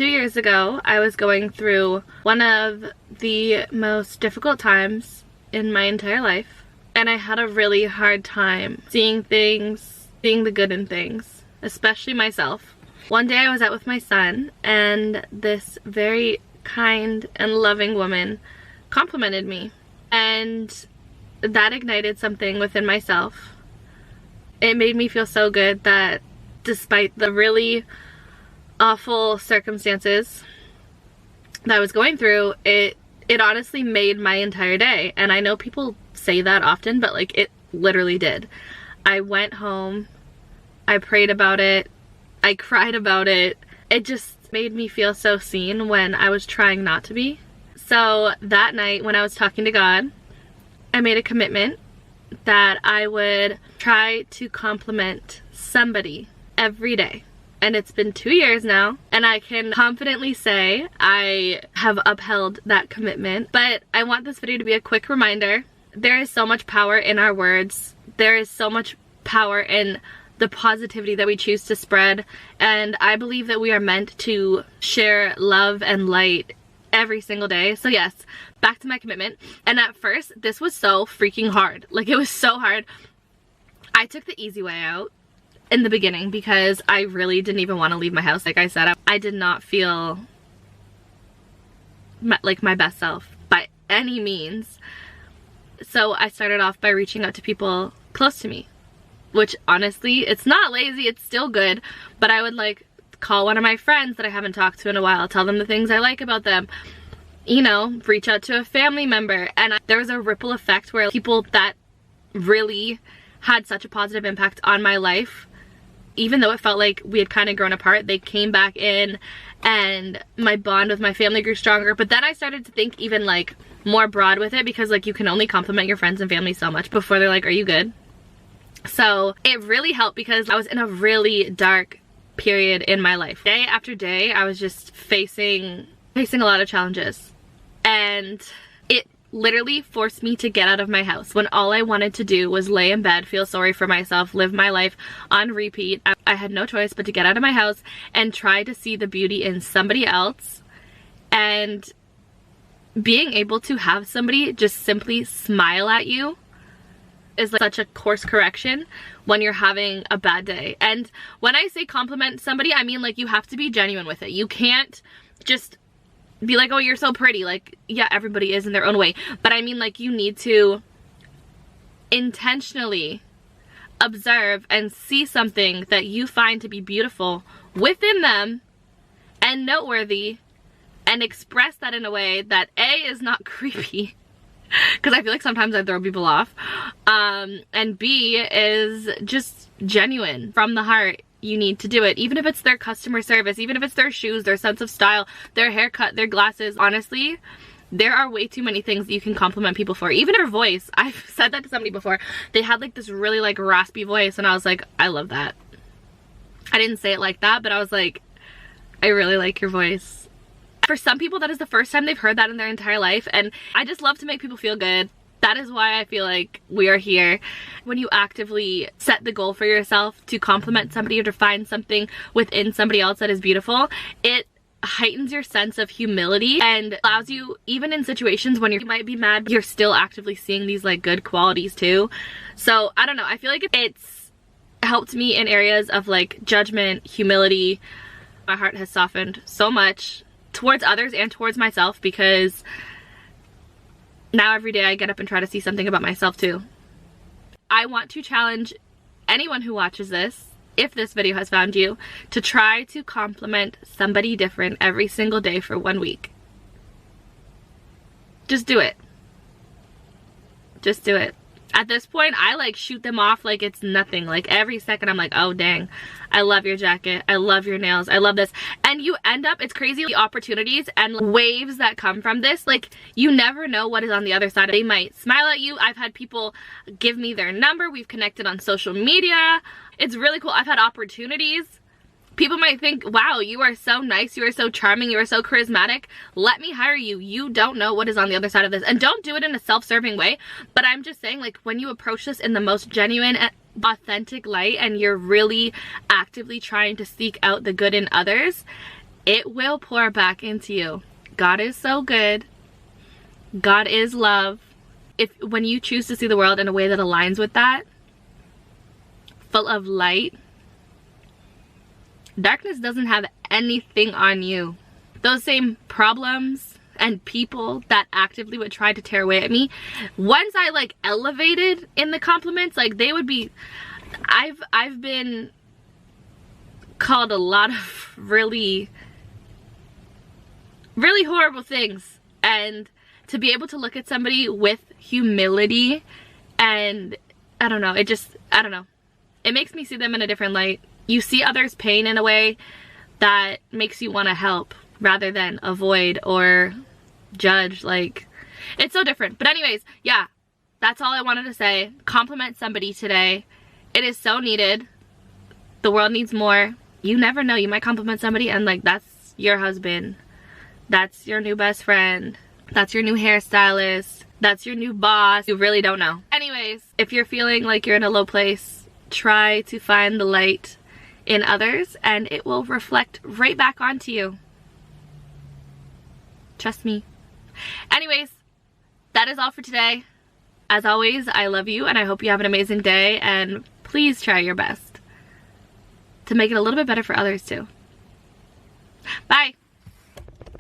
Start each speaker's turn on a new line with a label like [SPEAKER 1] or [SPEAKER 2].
[SPEAKER 1] 2 years ago, I was going through one of the most difficult times in my entire life, and I had a really hard time seeing the good in things, especially myself. One day I was out with my son, and this very kind and loving woman complimented me, and that ignited something within myself. It made me feel so good that despite the really awful circumstances that I was going through, it honestly made my entire day. And I know people say that often, but like, it literally did. I went home, I prayed about it, I cried about it. It just made me feel so seen when I was trying not to be. So that night when I was talking to God, I made a commitment that I would try to compliment somebody every day. And it's been 2 years now, and I can confidently say I have upheld that commitment. But I want this video to be a quick reminder. There is so much power in our words. There is so much power in the positivity that we choose to spread. And I believe that we are meant to share love and light every single day. So yes, back to my commitment. And at first, this was so freaking hard. Like, it was so hard. I took the easy way out in the beginning because I really didn't even want to leave my house. Like I said, I did not feel like my best self by any means. So I started off by reaching out to people close to me, which honestly, it's not lazy, it's still good, but I would like call one of my friends that I haven't talked to in a while, tell them the things I like about them, you know, reach out to a family member. And there was a ripple effect where people that really had such a positive impact on my life, even though it felt like we had kind of grown apart, they came back in and my bond with my family grew stronger. But then I started to think even like more broad with it, because like you can only compliment your friends and family so much before they're like, are you good? So it really helped because I was in a really dark period in my life. Day after day, I was just facing a lot of challenges, and it literally forced me to get out of my house when all I wanted to do was lay in bed, feel sorry for myself, live my life on repeat. I had no choice but to get out of my house and try to see the beauty in somebody else. And being able to have somebody just simply smile at you is like such a course correction when you're having a bad day. And when I say compliment somebody, I mean like you have to be genuine with it. You can't just be like, oh, you're so pretty. Like, yeah, everybody is in their own way. But I mean like you need to intentionally observe and see something that you find to be beautiful within them and noteworthy, and express that in a way that A, is not creepy, because I feel like sometimes I throw people off, and B, is just genuine from the heart. You need to do it, even if it's their customer service, even if it's their shoes, their sense of style, their haircut, their glasses. Honestly, there are way too many things that you can compliment people for. Even their voice. I've said that to somebody before. They had like this really like raspy voice, and I was like, I love that. I didn't say it like that, but I was like, I really like your voice. For some people, that is the first time they've heard that in their entire life, and I just love to make people feel good. That is why I feel like we are here. When you actively set the goal for yourself to compliment somebody or to find something within somebody else that is beautiful, it heightens your sense of humility and allows you, even in situations when you might be mad, you're still actively seeing these like good qualities too. So I don't know, I feel like it's helped me in areas of like judgment, humility. My heart has softened so much towards others and towards myself, because now every day I get up and try to see something about myself too. I want to challenge anyone who watches this, if this video has found you, to try to compliment somebody different every single day for 1 week. Just do it. Just do it. At this point, I like shoot them off like it's nothing. Like every second I'm like, oh dang, I love your jacket, I love your nails, I love this. And you end up, it's crazy, the opportunities and waves that come from this. Like, you never know what is on the other side. They might smile at you. I've had people give me their number. We've connected on social media. It's really cool. I've had opportunities. People might think, wow, you are so nice, you are so charming, you are so charismatic, let me hire you. You don't know what is on the other side of this. And don't do it in a self-serving way, but I'm just saying, like, when you approach this in the most genuine and authentic light, and you're really actively trying to seek out the good in others, it will pour back into you. God is so good. God is love. When you choose to see the world in a way that aligns with that, full of light, darkness doesn't have anything on you. Those same problems and people that actively would try to tear away at me, once I like elevated in the compliments, like they would be, I've been called a lot of really horrible things, and to be able to look at somebody with humility, and I don't know, it makes me see them in a different light. You see others' pain in a way that makes you want to help rather than avoid or judge. Like, it's so different. But anyways, yeah, that's all I wanted to say. Compliment somebody today. It is so needed. The world needs more. You never know, you might compliment somebody and like that's your husband, that's your new best friend, that's your new hairstylist, that's your new boss. You really don't know. Anyways, if you're feeling like you're in a low place, try to find the light in others and it will reflect right back onto you. Trust me. Anyways, that is all for today. As always, I love you and I hope you have an amazing day, and please try your best to make it a little bit better for others too. Bye.